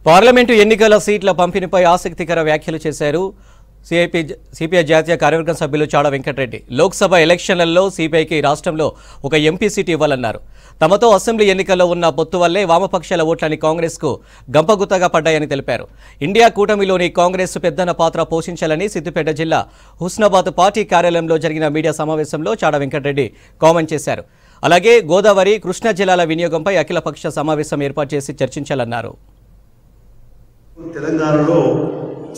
Parliament ఎన్నికల సీట్ల పంపిణీపై ఆసక్తికర వ్యాఖ్యలు చేశారు సిపిఐ జాతీయ కార్యవర్గం సభ్యులు చాడ వెంకటరెడ్డి. లోక్సభ ఎలక్షన్లలో సిపిఐకి రాష్ట్రంలో ఒక ఎంపీ సీటు ఇవ్వాలన్నారు. తమతో అసెంబ్లీ ఎన్నికల్లో ఉన్న పొత్తు వల్లే వామపక్షాల ఓట్లని కాంగ్రెస్కు గంపగుత్తగా పడ్డాయని తెలిపారు. ఇండియా కూటమిలోని కాంగ్రెస్ పెద్దన పాత్ర పోషించాలని సిద్దిపేట జిల్లా హుస్నాబాద్ పార్టీ కార్యాలయంలో జరిగిన మీడియా సమావేశంలో చాడ వెంకటరెడ్డి కామెంట్ చేశారు. అలాగే గోదావరి, కృష్ణా జిల్లాల వినియోగంపై అఖిలపక్ష సమావేశం ఏర్పాటు చేసి చర్చించాలన్నారు. తెలంగాణలో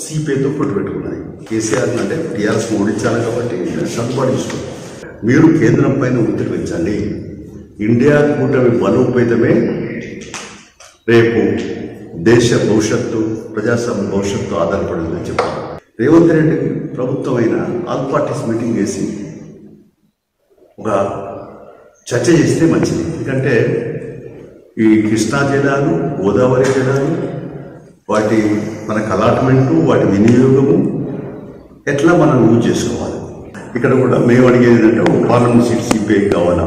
సిపిఐతో పొట్టు పెట్టుకున్నది. కేసీఆర్ అంటే టీఆర్ఎస్ ఓడించాలి కాబట్టి సర్దుబాటు చేసుకుంటారు. మీరు కేంద్రం పైన ఒత్తిడి పెంచండి. ఇండియా కూటమి బలోపేతమే రేపు దేశ భవిష్యత్తు, ప్రజాస్వామ్య భవిష్యత్తు ఆధారపడిందని చెప్పారు. రేవంత్ రెడ్డి ప్రభుత్వం అయిన ఆల్ పార్టీస్ మీటింగ్ చేసి ఒక చర్చ చేస్తే మంచిది. ఎందుకంటే ఈ కృష్ణా జిల్లాలు, గోదావరి జిల్లాలు, వాటి మనకు అలాట్మెంటు, వాటి వినియోగము ఎట్లా మనం యూజ్ చేసుకోవాలి. ఇక్కడ కూడా మేము అడిగేది ఏంటంటే ఒక పార్లమెంట్ సీట్ సిపిఐ కావాలా.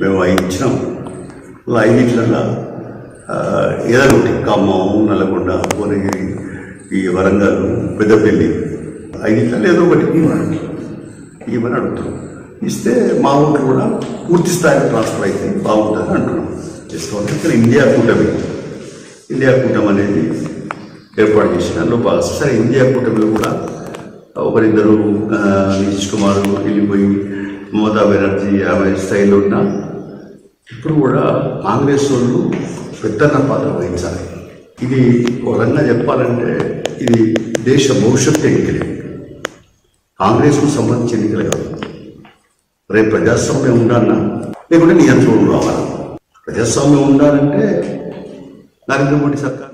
మేము 5 ఇచ్చినాం. 5 ఏదో ఒకటి ఖమ్మం, నల్లగొండ, భువనగిరి, ఈ వరంగల్, పెద్దపల్లి 5 ఏదో ఒకటి ఇవ్వని అడుగుతున్నాం. ఇస్తే మా ఊరు కూడా పూర్తి స్థాయిలో ట్రాన్స్ఫర్ అయితే బాగుంటుందని అంటున్నాం. చేసుకోవాలి. ఇక్కడ ఇండియా కూటమి అనేది ఏర్పాటు చేసిన దానిలో బాగా సరే. ఇండియా కూటమిలో కూడా ఒకరిద్దరు నితీష్ కుమార్ వెళ్ళిపోయి మమతా బెనర్జీ ఆమె స్థాయిలో ఉన్న ఇప్పుడు కూడా కాంగ్రెస్ వాళ్ళు పెద్దన్న పాత్ర వహించాలి. ఇది ఒక రంగా చెప్పాలంటే ఇది దేశ భవిష్యత్తు ఎన్నికలే, కాంగ్రెస్కు సంబంధించిన ఎన్నికలు కాదు. రేపు ప్రజాస్వామ్యం ఉండాలన్నా లేకుంటే నియంత్రణ రావాలి. ప్రజాస్వామ్యం ఉండాలంటే నరేంద్ర మోడీ సర్కార్